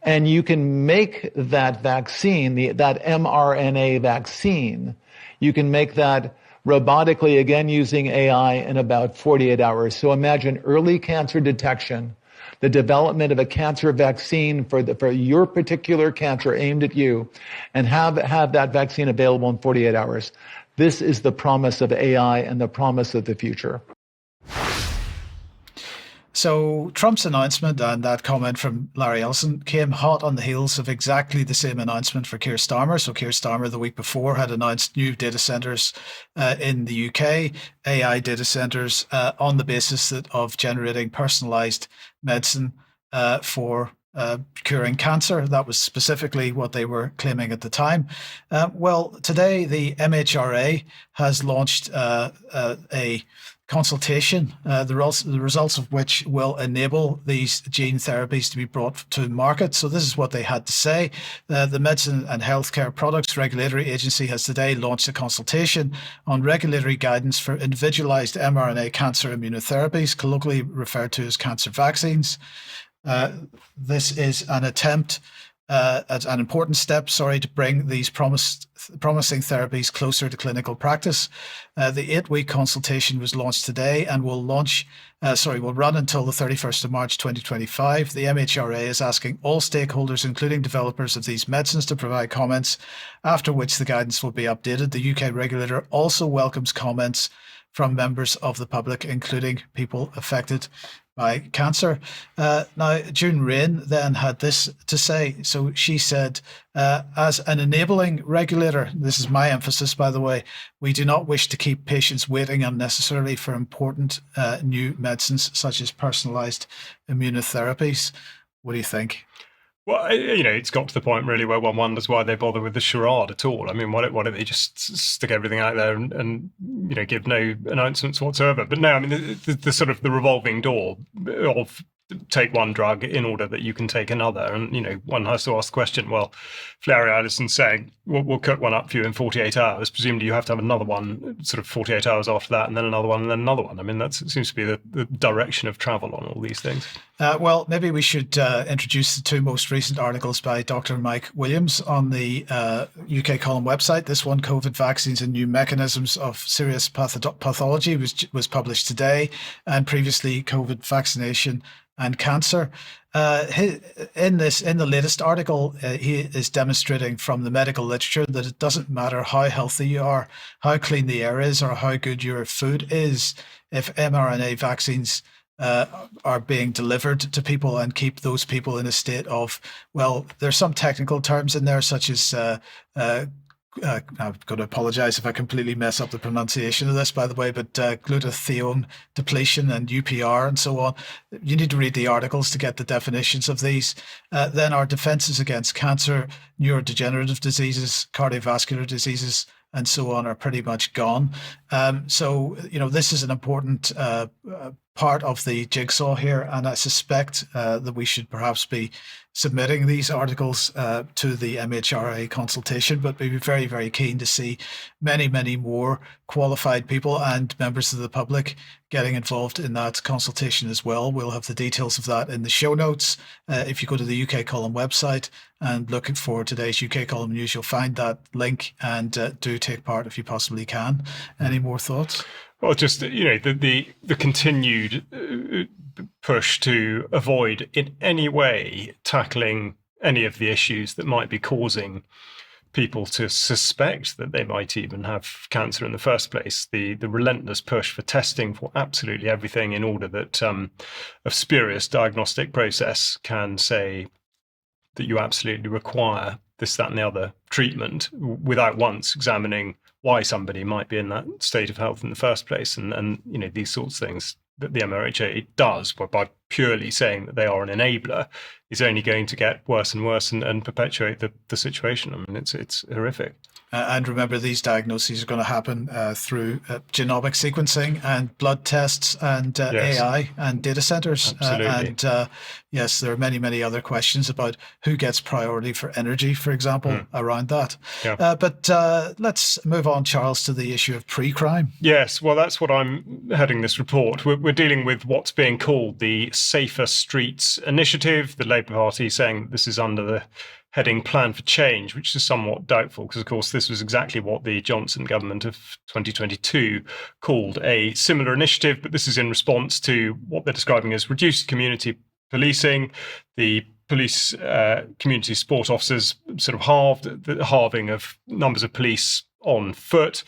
And you can make that vaccine, that mRNA vaccine, you can make that robotically, again using AI, in about 48 hours. So imagine early cancer detection, the development of a cancer vaccine for your particular cancer aimed at you, and have that vaccine available in 48 hours. This is the promise of AI and the promise of the future.
So Trump's announcement and that comment from Larry Ellison came hot on the heels of exactly the same announcement for Keir Starmer. So Keir Starmer the week before had announced new data centres in the UK, AI data centres on the basis of generating personalised medicine for curing cancer. That was specifically what they were claiming at the time. Well, today the MHRA has launched a consultation, the results of which will enable these gene therapies to be brought to market. So this is what they had to say. The Medicine and Healthcare Products Regulatory Agency has today launched a consultation on regulatory guidance for individualized mRNA cancer immunotherapies, colloquially referred to as cancer vaccines. This is an attempt, an important step, to bring these promising therapies closer to clinical practice. The 8-week consultation was launched today and will run until the 31st of March 2025. The MHRA is asking all stakeholders, including developers of these medicines, to provide comments, after which the guidance will be updated. The UK regulator also welcomes comments from members of the public, including people affected by cancer. Now, June Rain then had this to say. So she said, as an enabling regulator, this is my emphasis, by the way, we do not wish to keep patients waiting unnecessarily for important new medicines, such as personalised immunotherapies. What do you think?
Well, it's got to the point really where one wonders why they bother with the charade at all. I mean, why don't they just stick everything out there and give no announcements whatsoever? But no, I mean, the sort of the revolving door of take one drug in order that you can take another. And, one has to ask the question, well, if Larry Ellison's saying, we'll cook one up for you in 48 hours, presumably you have to have another one sort of 48 hours after that, and then another one, and then another one. I mean, that seems to be the direction of travel on all these things.
Well, maybe we should introduce the two most recent articles by Dr. Mike Williams on the UK Column website. This one, COVID Vaccines and New Mechanisms of Serious Pathology, was published today, and previously COVID Vaccination and Cancer. In the latest article, he is demonstrating from the medical literature that it doesn't matter how healthy you are, how clean the air is, or how good your food is, if mRNA vaccines are being delivered to people and keep those people in a state of, well, there's some technical terms in there, such as I'm going to apologize if I completely mess up the pronunciation of this, by the way, but glutathione depletion and UPR and so on. You need to read the articles to get the definitions of these. Then our defenses against cancer, neurodegenerative diseases, cardiovascular diseases, and so on are pretty much gone. So, this is an important part of the jigsaw here, and I suspect that we should perhaps be submitting these articles to the MHRA consultation, but we'd be very, very keen to see many, many more qualified people and members of the public getting involved in that consultation as well. We'll have the details of that in the show notes. If you go to the UK Column website and looking for today's UK Column news, you'll find that link, and do take part if you possibly can. Any more thoughts?
Well, just, the continued push to avoid in any way tackling any of the issues that might be causing people to suspect that they might even have cancer in the first place. The relentless push for testing for absolutely everything in order that a spurious diagnostic process can say that you absolutely require this, that, and the other treatment without once examining why somebody might be in that state of health in the first place. And these sorts of things that the MHRA does by purely saying that they are an enabler is only going to get worse and worse and perpetuate the situation. I mean, it's horrific.
And remember, these diagnoses are going to happen through genomic sequencing and blood tests and
Yes.
AI and data centers.
Absolutely.
And yes, there are many, many other questions about who gets priority for energy, for example, around that.
Yeah.
But let's move on, Charles, to the issue of pre-crime.
Yes, well, that's what I'm heading this report. We're dealing with what's being called the Safer Streets Initiative, the Labour Party saying this is under the heading Plan for Change, which is somewhat doubtful because, of course, this was exactly what the Johnson government of 2022 called a similar initiative, but this is in response to what they're describing as reduced community policing. The police community support officers sort of halved, the halving of numbers of police on foot,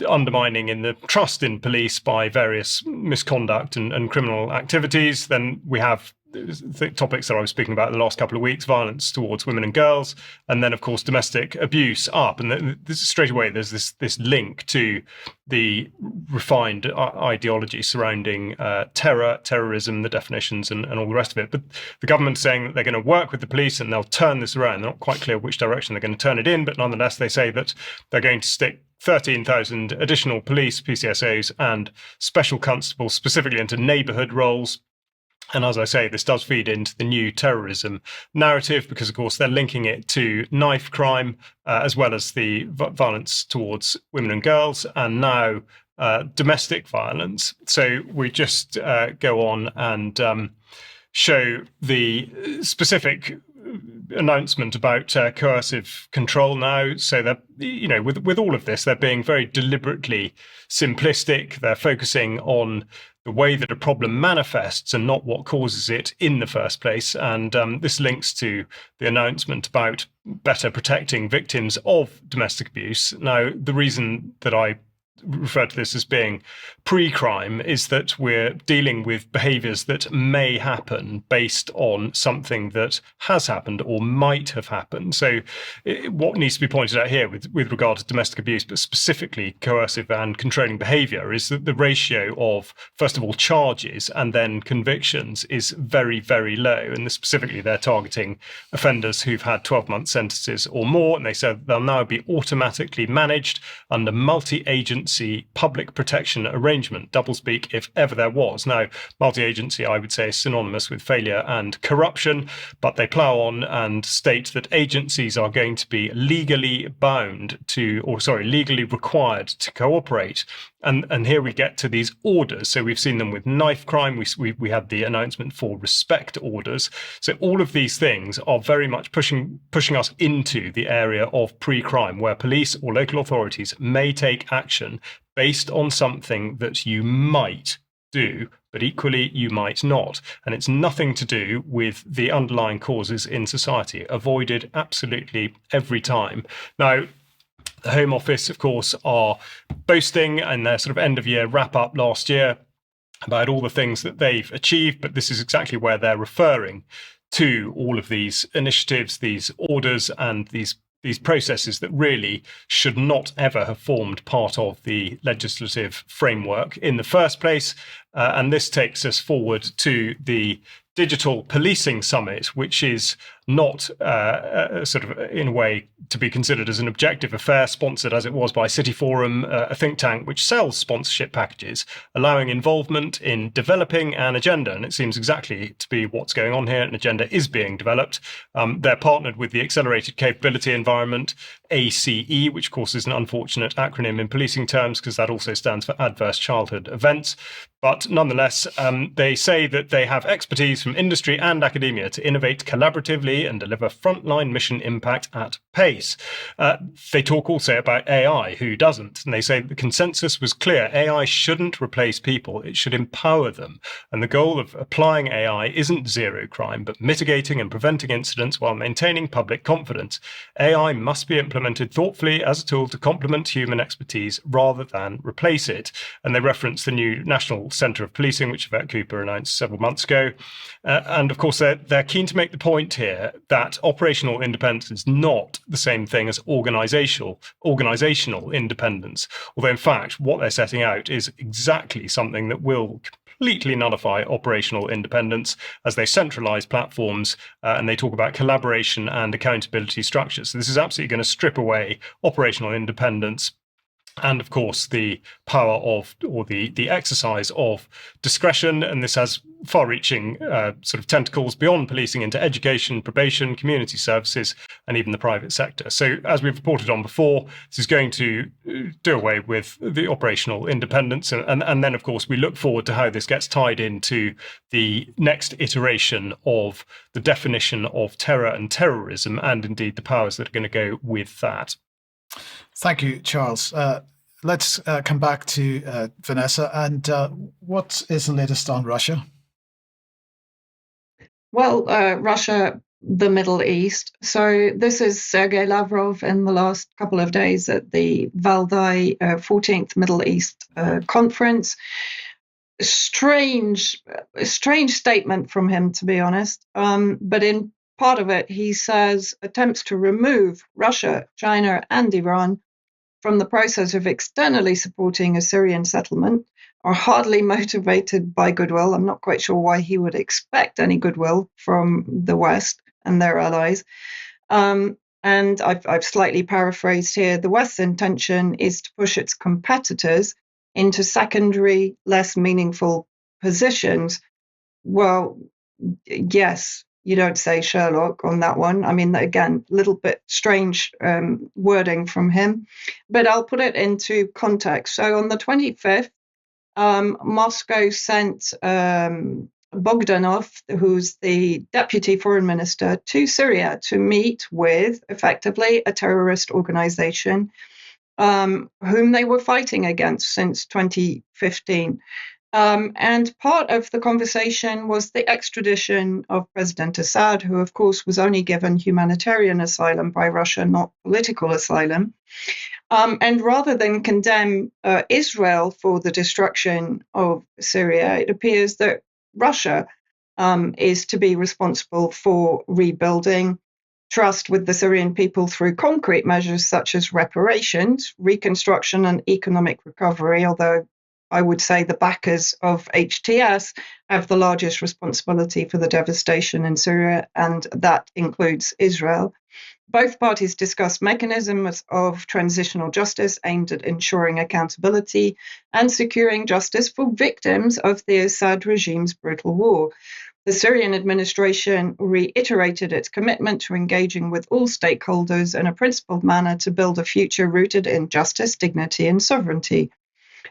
undermining in the trust in police by various misconduct and criminal activities. Then we have the topics that I was speaking about the last couple of weeks, violence towards women and girls, and then, of course, domestic abuse up. And this, straight away, there's this link to the refined ideology surrounding terrorism, the definitions, and all the rest of it. But the government's saying that they're going to work with the police and they'll turn this around. They're not quite clear which direction they're going to turn it in, but nonetheless, they say that they're going to stick 13,000 additional police, PCSOs, and special constables specifically into neighbourhood roles. And as I say, this does feed into the new terrorism narrative because, of course, they're linking it to knife crime as well as the violence towards women and girls, and now domestic violence. So we just go on and show the specific announcement about coercive control now. So that, with all of this, they're being very deliberately simplistic. They're focusing on the way that a problem manifests and not what causes it in the first place. And this links to the announcement about better protecting victims of domestic abuse. Now, the reason that I refer to this as being pre-crime is that we're dealing with behaviours that may happen based on something that has happened or might have happened. So what needs to be pointed out here with regard to domestic abuse, but specifically coercive and controlling behaviour, is that the ratio of, first of all, charges and then convictions is very, very low. And specifically, they're targeting offenders who've had 12-month sentences or more, and they said they'll now be automatically managed under multi-agency public protection arrangement, doublespeak if ever there was. Now, multi-agency, I would say, is synonymous with failure and corruption, but they plough on and state that agencies are going to be legally legally required to cooperate. And here we get to these orders. So we've seen them with knife crime. We had the announcement for respect orders. So all of these things are very much pushing us into the area of pre-crime, where police or local authorities may take action based on something that you might do, but equally you might not. And it's nothing to do with the underlying causes in society, avoided absolutely every time. Now, the Home Office, of course, are boasting in their sort of end-of-year wrap-up last year about all the things that they've achieved, but this is exactly where they're referring to all of these initiatives, these orders, and these processes that really should not ever have formed part of the legislative framework in the first place. And this takes us forward to the Digital Policing Summit, which is not sort of in a way to be considered as an objective affair, sponsored as it was by City Forum, a think tank which sells sponsorship packages, allowing involvement in developing an agenda. And it seems exactly to be what's going on here. An agenda is being developed. They're partnered with the Accelerated Capability Environment, ACE, which of course is an unfortunate acronym in policing terms because that also stands for Adverse Childhood Events. But nonetheless, they say that they have expertise from industry and academia to innovate collaboratively and deliver frontline mission impact at pace. They talk also about AI, who doesn't? And they say the consensus was clear. AI shouldn't replace people. It should empower them. And the goal of applying AI isn't zero crime, but mitigating and preventing incidents while maintaining public confidence. AI must be implemented thoughtfully as a tool to complement human expertise rather than replace it. And they reference the new National Centre of Policing, which Yvette Cooper announced several months ago. And of course, they're keen to make the point here that operational independence is not the same thing as organizational independence. Although, in fact, what they're setting out is exactly something that will completely nullify operational independence as they centralize platforms and they talk about collaboration and accountability structures. So this is absolutely going to strip away operational independence and, of course, the power of, or the exercise of discretion. And this has far-reaching sort of tentacles beyond policing into education, probation, community services, and even the private sector. So, as we've reported on before, this is going to do away with the operational independence. And then, of course, we look forward to how this gets tied into the next iteration of the definition of terror and terrorism, and indeed the powers that are going to go with that.
Thank you, Charles. Let's come back to Vanessa. And what is the latest on Russia?
Well, Russia, the Middle East. So this is Sergei Lavrov in the last couple of days at the Valdai 14th Middle East conference. Strange statement from him, to be honest. But in part of it, he says attempts to remove Russia, China, and Iran from the process of externally supporting a Syrian settlement are hardly motivated by goodwill. I'm not quite sure why he would expect any goodwill from the West and their allies. And I've slightly paraphrased here. The West's intention is to push its competitors into secondary, less meaningful positions. Well, yes. You don't say Sherlock on that one. I mean, again, a little bit strange wording from him, but I'll put it into context. So on the 25th, Moscow sent Bogdanov, who's the deputy foreign minister, to Syria to meet with, effectively, a terrorist organization whom they were fighting against since 2015. And part of the conversation was the extradition of President Assad, who, of course, was only given humanitarian asylum by Russia, not political asylum. And rather than condemn Israel for the destruction of Syria, it appears that Russia is to be responsible for rebuilding trust with the Syrian people through concrete measures such as reparations, reconstruction, and economic recovery, although I would say the backers of HTS have the largest responsibility for the devastation in Syria, and that includes Israel. Both parties discussed mechanisms of transitional justice aimed at ensuring accountability and securing justice for victims of the Assad regime's brutal war. The Syrian administration reiterated its commitment to engaging with all stakeholders in a principled manner to build a future rooted in justice, dignity, and sovereignty.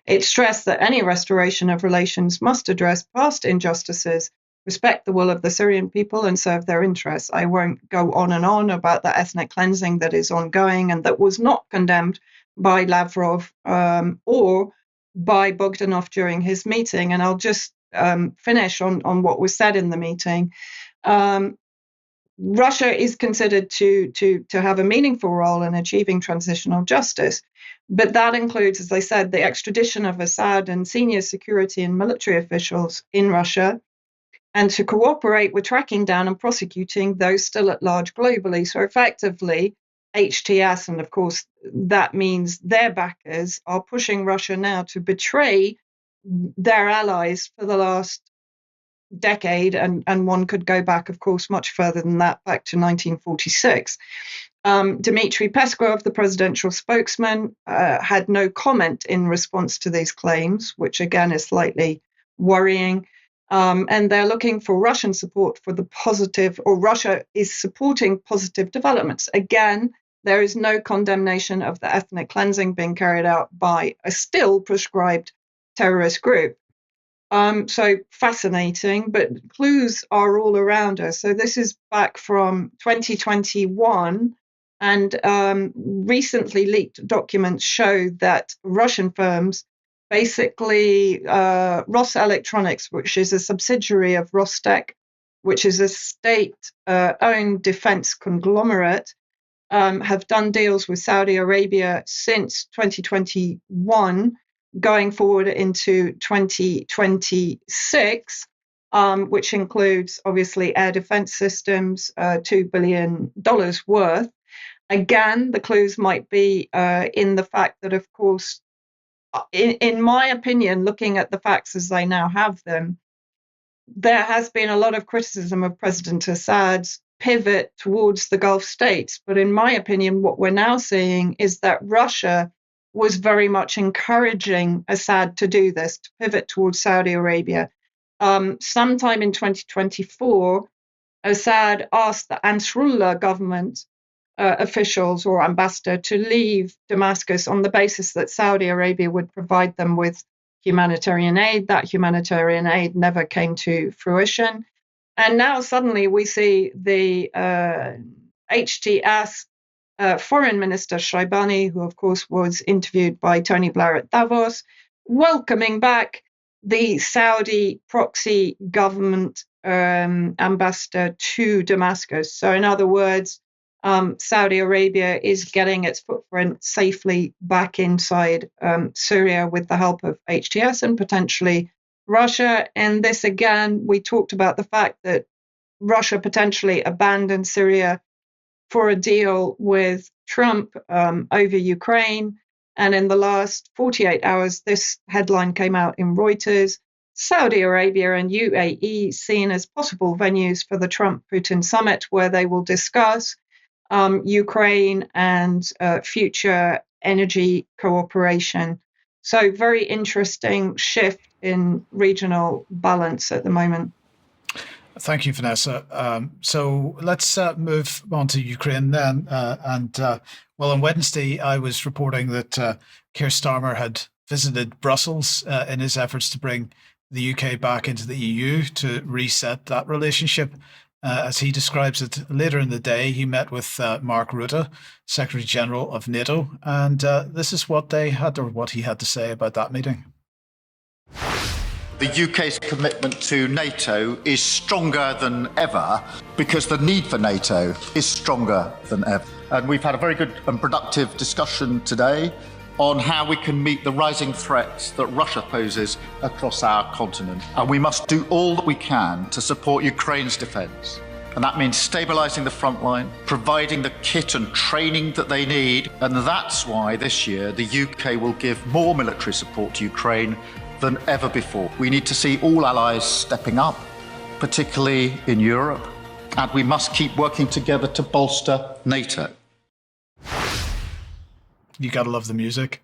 It stressed that any restoration of relations must address past injustices, respect the will of the Syrian people, and serve their interests. I won't go on and on about the ethnic cleansing that is ongoing and that was not condemned by Lavrov or by Bogdanov during his meeting. And I'll just finish on what was said in the meeting. Russia is considered to have a meaningful role in achieving transitional justice. But that includes, as I said, the extradition of Assad and senior security and military officials in Russia, and to cooperate with tracking down and prosecuting those still at large globally. So effectively, HTS, and of course that means their backers, are pushing Russia now to betray their allies for the last decade, and one could go back, of course, much further than that, back to 1946. Dmitry Peskov, the presidential spokesman, had no comment in response to these claims, which again is slightly worrying. And they're looking for Russian support for the positive, or Russia is supporting positive developments. Again, there is no condemnation of the ethnic cleansing being carried out by a still proscribed terrorist group. So fascinating, but clues are all around us. So this is back from 2021, and recently leaked documents show that Russian firms, basically Roselectronics, which is a subsidiary of Rostec, which is a state-owned defense conglomerate, have done deals with Saudi Arabia since 2021, going forward into 2026, which includes obviously air defense systems, $2 billion worth. Again, the clues might be in the fact that, of course, in my opinion, looking at the facts as they now have them, there has been a lot of criticism of President Assad's pivot towards the Gulf states. But in my opinion, what we're now seeing is that Russia was very much encouraging Assad to do this, to pivot towards Saudi Arabia. Sometime in 2024, Assad asked the Ansarullah government officials or ambassador to leave Damascus on the basis that Saudi Arabia would provide them with humanitarian aid. That humanitarian aid never came to fruition. And now suddenly we see the HTS Foreign Minister Shaibani, who of course was interviewed by Tony Blair at Davos, welcoming back the Saudi proxy government ambassador to Damascus. So in other words, Saudi Arabia is getting its footprint safely back inside Syria with the help of HTS and potentially Russia. And this, again, we talked about the fact that Russia potentially abandoned Syria for a deal with Trump over Ukraine. And in the last 48 hours, this headline came out in Reuters: Saudi Arabia and UAE seen as possible venues for the Trump-Putin summit, where they will discuss Ukraine and future energy cooperation. So very interesting shift in regional balance at the moment.
Thank you, Vanessa. So let's move on to Ukraine then. Well, on Wednesday, I was reporting that Keir Starmer had visited Brussels in his efforts to bring the UK back into the EU to reset that relationship. As he describes it, later in the day, he met with Mark Rutte, Secretary General of NATO, and this is what he had to say about that meeting.
The UK's commitment to NATO is stronger than ever because the need for NATO is stronger than ever. And we've had a very good and productive discussion today on how we can meet the rising threats that Russia poses across our continent. And we must do all that we can to support Ukraine's defence. And that means stabilising the front line, providing the kit and training that they need. And that's why this year the UK will give more military support to Ukraine than ever before. We need to see all allies stepping up, particularly in Europe. And we must keep working together to bolster NATO.
You gotta love the music.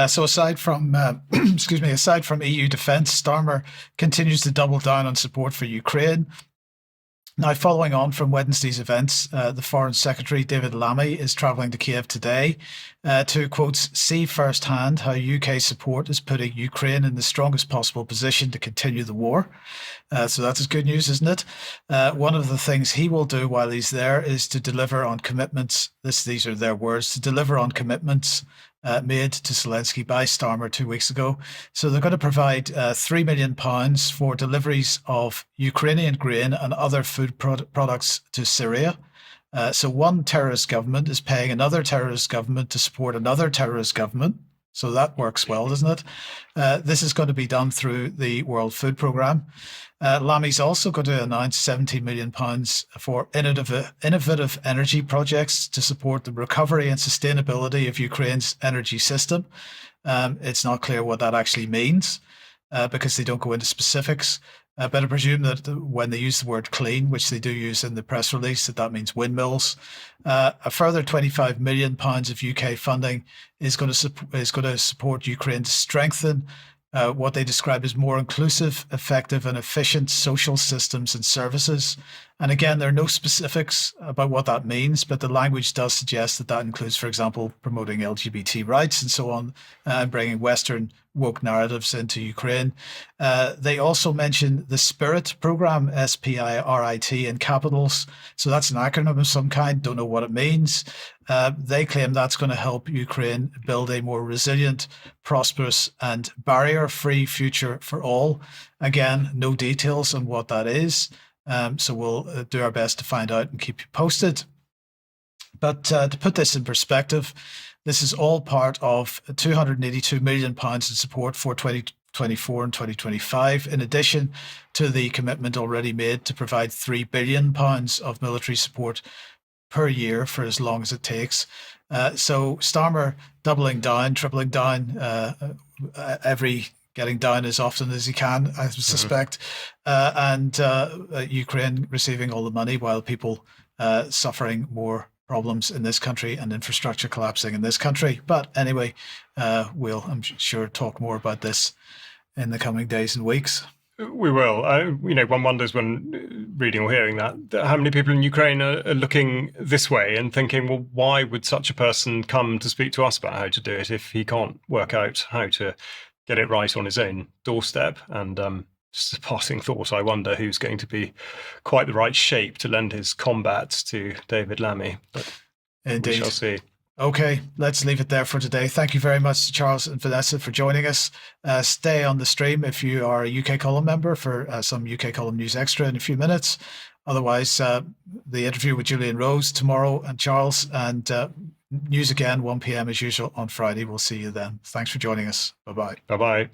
So aside from aside from EU defence, Starmer continues to double down on support for Ukraine. Now, following on from Wednesday's events, the Foreign Secretary, David Lammy, is travelling to Kiev today to, quote, see firsthand how UK support is putting Ukraine in the strongest possible position to continue the war. So that's good news, isn't it? One of the things he will do while he's there is to deliver on commitments. These are their words, to deliver on commitments made to Zelensky by Starmer 2 weeks ago. So they're going to provide £3 million for deliveries of Ukrainian grain and other food products to Syria. So one terrorist government is paying another terrorist government to support another terrorist government. So that works well, doesn't it? This is going to be done through the World Food Programme. Lammy's also going to announce £17 million for innovative energy projects to support the recovery and sustainability of Ukraine's energy system. It's not clear what that actually means. because they don't go into specifics. But I presume that when they use the word clean, which they do use in the press release, that means windmills. A further £25 million of UK funding is going to support Ukraine to strengthen what they describe as more inclusive, effective, and efficient social systems and services. And again, there are no specifics about what that means, but the language does suggest that includes, for example, promoting LGBT rights and so on, and bringing Western woke narratives into Ukraine. They also mention the SPIRIT program, SPIRIT in capitals. So that's an acronym of some kind. Don't know what it means. They claim that's going to help Ukraine build a more resilient, prosperous, and barrier-free future for all. Again, no details on what that is. So we'll do our best to find out and keep you posted. But to put this in perspective, this is all part of £282 million in support for 2024 and 2025, in addition to the commitment already made to provide £3 billion of military support per year for as long as it takes. So Starmer doubling down, tripling down, getting down as often as he can, I suspect, and Ukraine receiving all the money while people suffering more problems in this country and infrastructure collapsing in this country. But anyway, we'll, I'm sure, talk more about this in the coming days and weeks.
We will. One wonders when reading or hearing that how many people in Ukraine are looking this way and thinking, well, why would such a person come to speak to us about how to do it if he can't work out how to get it right on his own doorstep? And just a passing thought, I wonder who's going to be quite the right shape to lend his combat to David Lammy. But
indeed,
we shall see.
Okay, let's leave it there for today. Thank you very much to Charles and Vanessa for joining us. Stay on the stream if you are a UK Column member for some UK Column News Extra in a few minutes. Otherwise, the interview with Julian Rose tomorrow and Charles, and news again 1 p.m. as usual on Friday. We'll see you then. Thanks for joining us. Bye-bye.
Bye-bye.